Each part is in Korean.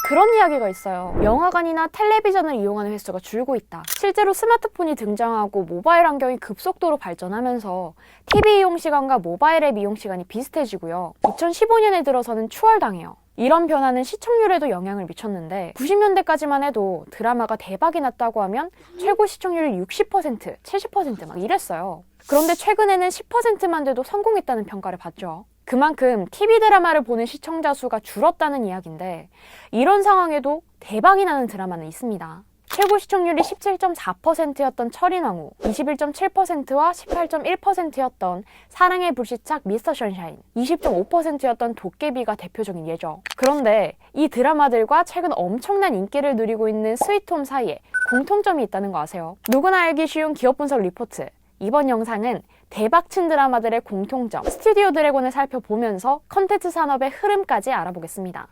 그런 이야기가 있어요. 영화관이나 텔레비전을 이용하는 횟수가 줄고 있다. 실제로 스마트폰이 등장하고 모바일 환경이 급속도로 발전하면서 TV 이용 시간과 모바일 앱 이용 시간이 비슷해지고요. 2015년에 들어서는 추월당해요. 이런 변화는 시청률에도 영향을 미쳤는데 90년대까지만 해도 드라마가 대박이 났다고 하면 최고 시청률이 60%, 70% 막 이랬어요. 그런데 최근에는 10%만 돼도 성공했다는 평가를 받죠. 그만큼 TV 드라마를 보는 시청자 수가 줄었다는 이야기인데 이런 상황에도 대박이 나는 드라마는 있습니다. 최고 시청률이 17.4%였던 철인왕후, 21.7%와 18.1%였던 사랑의 불시착 미스터 션샤인, 20.5%였던 도깨비가 대표적인 예죠. 그런데 이 드라마들과 최근 엄청난 인기를 누리고 있는 스위트홈 사이에 공통점이 있다는 거 아세요? 누구나 알기 쉬운 기업 분석 리포트. 이번 영상은 대박친 드라마들의 공통점, 스튜디오 드래곤을 살펴보면서 컨텐츠 산업의 흐름까지 알아보겠습니다.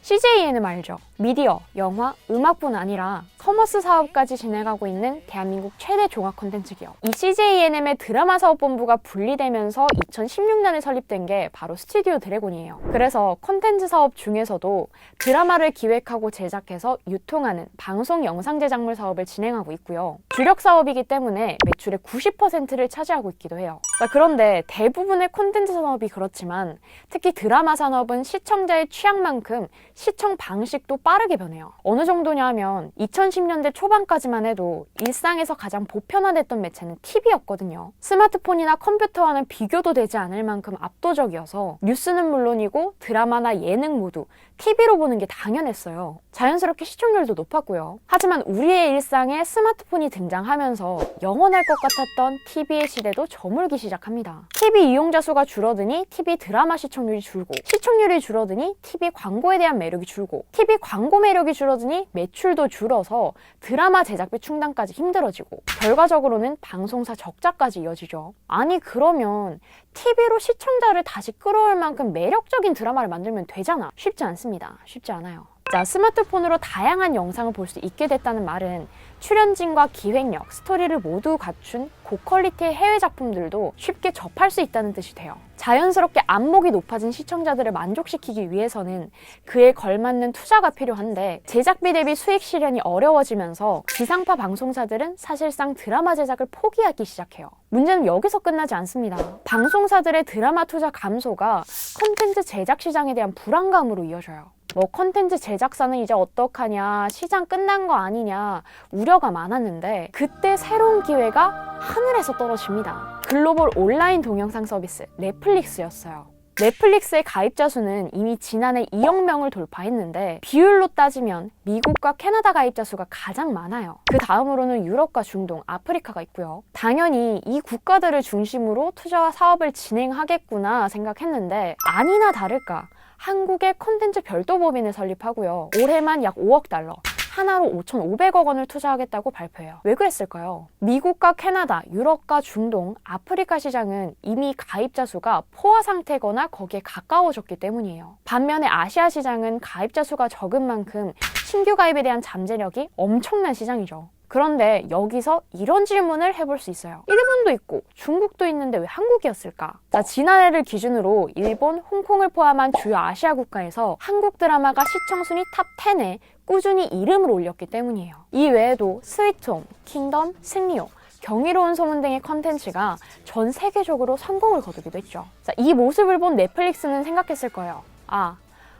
CJ ENM 알죠? 미디어, 영화, 음악뿐 아니라 커머스 사업까지 진행하고 있는 대한민국 최대 종합 콘텐츠 기업. 이 CJ ENM의 드라마 사업본부가 분리되면서 2016년에 설립된 게 바로 스튜디오 드래곤이에요. 그래서 콘텐츠 사업 중에서도 드라마를 기획하고 제작해서 유통하는 방송 영상 제작물 사업을 진행하고 있고요. 주력 사업이기 때문에 매출의 90%를 차지하고 있기도 해요. 그런데 대부분의 콘텐츠 산업이 그렇지만 특히 드라마 산업은 시청자의 취향만큼 시청 방식도 빠르게 변해요. 어느 정도냐 하면 2010년대 초반까지만 해도 일상에서 가장 보편화됐던 매체는 TV였거든요. 스마트폰이나 컴퓨터와는 비교도 되지 않을 만큼 압도적이어서 뉴스는 물론이고 드라마나 예능 모두 TV로 보는 게 당연했어요. 자연스럽게 시청률도 높았고요. 하지만 우리의 일상에 스마트폰이 등장하면서 영원할 것 같았던 TV의 시대도 저물기 시작합니다. TV 이용자 수가 줄어드니 TV 드라마 시청률이 줄고, 시청률이 줄어드니 TV 광고에 대한 매력이 줄고, TV 광고 매력이 줄어드니 매출도 줄어서 드라마 제작비 충당까지 힘들어지고, 결과적으로는 방송사 적자까지 이어지죠. 아니 그러면 TV로 시청자를 다시 끌어올 만큼 매력적인 드라마를 만들면 되잖아. 쉽지 않습니다. 쉽지 않아요. 자, 스마트폰으로 다양한 영상을 볼 수 있게 됐다는 말은 출연진과 기획력, 스토리를 모두 갖춘 고퀄리티의 해외 작품들도 쉽게 접할 수 있다는 뜻이 돼요. 자연스럽게 안목이 높아진 시청자들을 만족시키기 위해서는 그에 걸맞는 투자가 필요한데 제작비 대비 수익 실현이 어려워지면서 지상파 방송사들은 사실상 드라마 제작을 포기하기 시작해요. 문제는 여기서 끝나지 않습니다. 방송사들의 드라마 투자 감소가 콘텐츠 제작 시장에 대한 불안감으로 이어져요. 콘텐츠 제작사는 이제 어떡하냐, 시장 끝난 거 아니냐 우려가 많았는데 그때 새로운 기회가 하늘에서 떨어집니다. 글로벌 온라인 동영상 서비스 넷플릭스였어요. 넷플릭스의 가입자 수는 이미 지난해 2억 명을 돌파했는데 비율로 따지면 미국과 캐나다 가입자 수가 가장 많아요. 그 다음으로는 유럽과 중동, 아프리카가 있고요. 당연히 이 국가들을 중심으로 투자와 사업을 진행하겠구나 생각했는데 아니나 다를까 한국의 콘텐츠 별도 법인을 설립하고요. 올해만 약 5억 달러, 하나로 5,500억 원을 투자하겠다고 발표해요. 왜 그랬을까요? 미국과 캐나다, 유럽과 중동, 아프리카 시장은 이미 가입자 수가 포화 상태거나 거기에 가까워졌기 때문이에요. 반면에 아시아 시장은 가입자 수가 적은 만큼 신규 가입에 대한 잠재력이 엄청난 시장이죠. 그런데 여기서 이런 질문을 해볼 수 있어요. 일본도 있고 중국도 있는데 왜 한국이었을까? 자, 지난해를 기준으로 일본, 홍콩을 포함한 주요 아시아 국가에서 한국 드라마가 시청 순위 탑 10에 꾸준히 이름을 올렸기 때문이에요. 이 외에도 스위트홈, 킹덤, 승리호, 경이로운 소문 등의 컨텐츠가 전 세계적으로 성공을 거두기도 했죠. 자, 이 모습을 본 넷플릭스는 생각했을 거예요.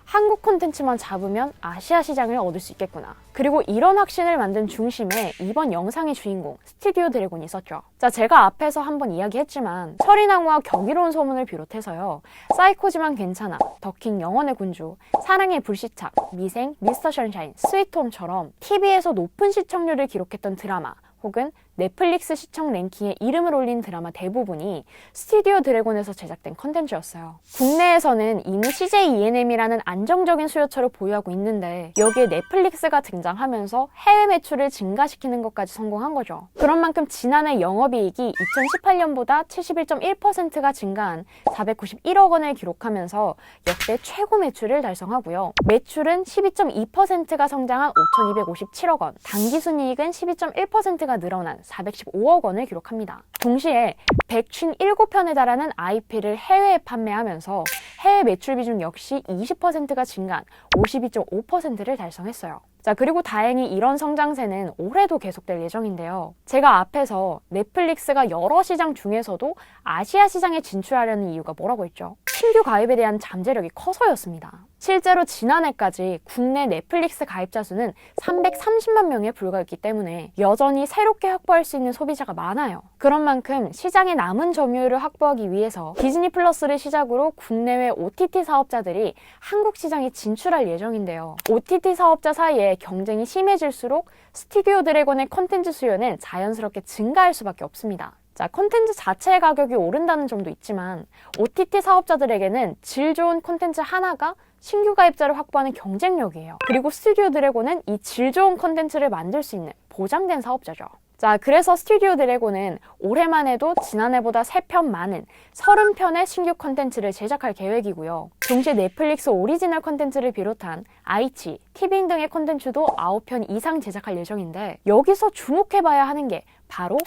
한국 콘텐츠만 잡으면 아시아 시장을 얻을 수 있겠구나. 그리고 이런 확신을 만든 중심에 이번 영상의 주인공 스튜디오 드래곤이 있었죠. 자, 제가 앞에서 한번 이야기했지만 철인왕후와 경이로운 소문을 비롯해서요. 사이코지만 괜찮아, 더킹 영원의 군주, 사랑의 불시착, 미생, 미스터 션샤인, 스위트홈처럼 TV에서 높은 시청률을 기록했던 드라마 혹은 넷플릭스 시청 랭킹에 이름을 올린 드라마 대부분이 스튜디오 드래곤에서 제작된 컨텐츠였어요. 국내에서는 이미 CJ ENM이라는 안정적인 수요처를 보유하고 있는데 여기에 넷플릭스가 등장하면서 해외 매출을 증가시키는 것까지 성공한 거죠. 그런 만큼 지난해 영업이익이 2018년보다 71.1%가 증가한 491억 원을 기록하면서 역대 최고 매출을 달성하고요. 매출은 12.2%가 성장한 5,257억 원, 당기순이익은 12.1%가 늘어난 415억 원을 기록합니다. 동시에 157편에 달하는 IP를 해외에 판매하면서 해외 매출 비중 역시 20%가 증가한 52.5%를 달성했어요. 자, 그리고 다행히 이런 성장세는 올해도 계속될 예정인데요. 제가 앞에서 넷플릭스가 여러 시장 중에서도 아시아 시장에 진출하려는 이유가 뭐라고 했죠? 신규 가입에 대한 잠재력이 커서였습니다. 실제로 지난해까지 국내 넷플릭스 가입자 수는 330만 명에 불과했기 때문에 여전히 새롭게 확보할 수 있는 소비자가 많아요. 그런 만큼 시장의 남은 점유율을 확보하기 위해서 디즈니 플러스를 시작으로 국내외 OTT 사업자들이 한국 시장에 진출할 예정인데요. OTT 사업자 사이에 경쟁이 심해질수록 스튜디오 드래곤의 콘텐츠 수요는 자연스럽게 증가할 수밖에 없습니다. 자, 콘텐츠 자체의 가격이 오른다는 점도 있지만 OTT 사업자들에게는 질 좋은 콘텐츠 하나가 신규 가입자를 확보하는 경쟁력이에요. 그리고 스튜디오 드래곤은 이 질 좋은 콘텐츠를 만들 수 있는 보장된 사업자죠. 자, 그래서 스튜디오 드래곤은 올해만 해도 지난해보다 3편 많은 30편의 신규 콘텐츠를 제작할 계획이고요. 동시에 넷플릭스 오리지널 콘텐츠를 비롯한 아이치, 티빙 등의 콘텐츠도 9편 이상 제작할 예정인데 여기서 주목해봐야 하는 게 바로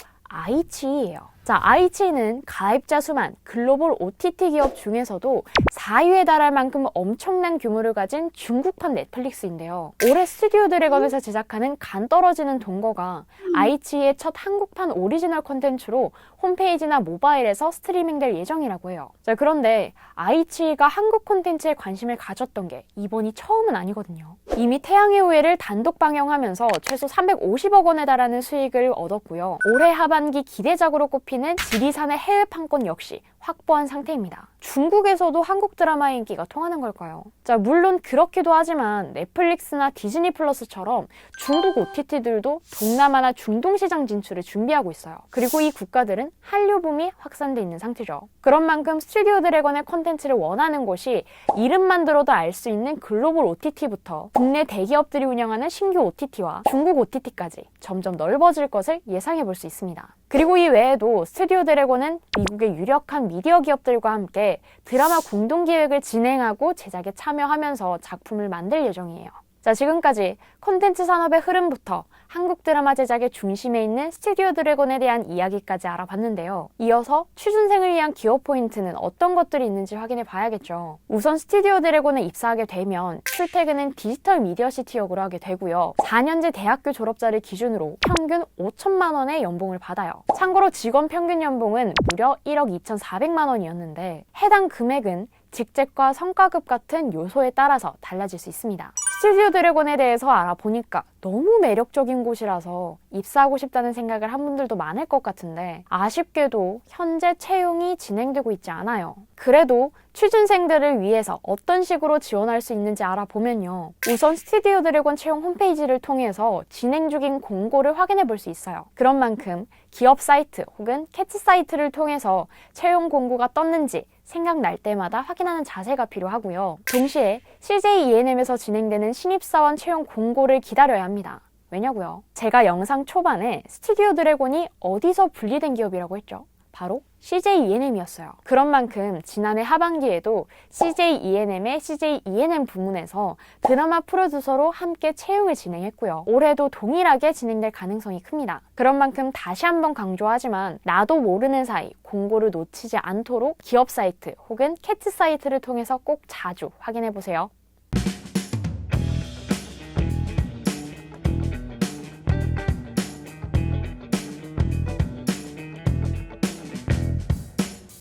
아이치예요. 자, 아이치는 가입자 수만 글로벌 OTT 기업 중에서도 4위에 달할 만큼 엄청난 규모를 가진 중국판 넷플릭스인데요. 올해 스튜디오 드래곤에서 제작하는 간 떨어지는 동거가 아이치의 첫 한국판 오리지널 콘텐츠로 홈페이지나 모바일에서 스트리밍될 예정이라고 해요. 자, 그런데 아이치가 한국 콘텐츠에 관심을 가졌던 게 이번이 처음은 아니거든요. 이미 태양의 후예를 단독 방영하면서 최소 350억 원에 달하는 수익을 얻었고요. 올해 하반기 기대작으로 꼽히는 지리산의 해외 판권 역시 확보한 상태입니다. 중국에서도 한국 드라마의 인기가 통하는 걸까요? 자, 물론 그렇기도 하지만 넷플릭스나 디즈니 플러스처럼 중국 OTT들도 동남아나 중동 시장 진출을 준비하고 있어요. 그리고 이 국가들은 한류 붐이 확산돼 있는 상태죠. 그런 만큼 스튜디오 드래곤의 콘텐츠를 원하는 곳이 이름만 들어도 알 수 있는 글로벌 OTT부터 국내 대기업들이 운영하는 신규 OTT와 중국 OTT까지 점점 넓어질 것을 예상해 볼 수 있습니다. 그리고 이 외에도 스튜디오 드래곤은 미국의 유력한 미디어 기업들과 함께 드라마 공동기획을 진행하고 제작에 참여하면서 작품을 만들 예정이에요. 자, 지금까지 콘텐츠 산업의 흐름부터 한국 드라마 제작의 중심에 있는 스튜디오 드래곤에 대한 이야기까지 알아봤는데요. 이어서 취준생을 위한 기업 포인트는 어떤 것들이 있는지 확인해 봐야겠죠. 우선 스튜디오 드래곤에 입사하게 되면 출퇴근은 디지털 미디어 시티역으로 하게 되고요. 4년제 대학교 졸업자를 기준으로 평균 5천만 원의 연봉을 받아요. 참고로 직원 평균 연봉은 무려 1억 2,400만 원이었는데 해당 금액은 직책과 성과급 같은 요소에 따라서 달라질 수 있습니다. 스튜디오 드래곤에 대해서 알아보니까 너무 매력적인 곳이라서 입사하고 싶다는 생각을 한 분들도 많을 것 같은데 아쉽게도 현재 채용이 진행되고 있지 않아요. 그래도 취준생들을 위해서 어떤 식으로 지원할 수 있는지 알아보면요. 우선 스튜디오 드래곤 채용 홈페이지를 통해서 진행 중인 공고를 확인해 볼 수 있어요. 그런 만큼 기업 사이트 혹은 캐치 사이트를 통해서 채용 공고가 떴는지 생각날 때마다 확인하는 자세가 필요하고요. 동시에 CJ ENM에서 진행되는 신입사원 채용 공고를 기다려야 합니다. 왜냐고요? 제가 영상 초반에 스튜디오 드래곤이 어디서 분리된 기업이라고 했죠? 바로 CJ ENM이었어요. 그런 만큼 지난해 하반기에도 CJ ENM의 CJ ENM 부문에서 드라마 프로듀서로 함께 채용을 진행했고요. 올해도 동일하게 진행될 가능성이 큽니다. 그런 만큼 다시 한번 강조하지만 나도 모르는 사이 공고를 놓치지 않도록 기업 사이트 혹은 캐치 사이트를 통해서 꼭 자주 확인해 보세요.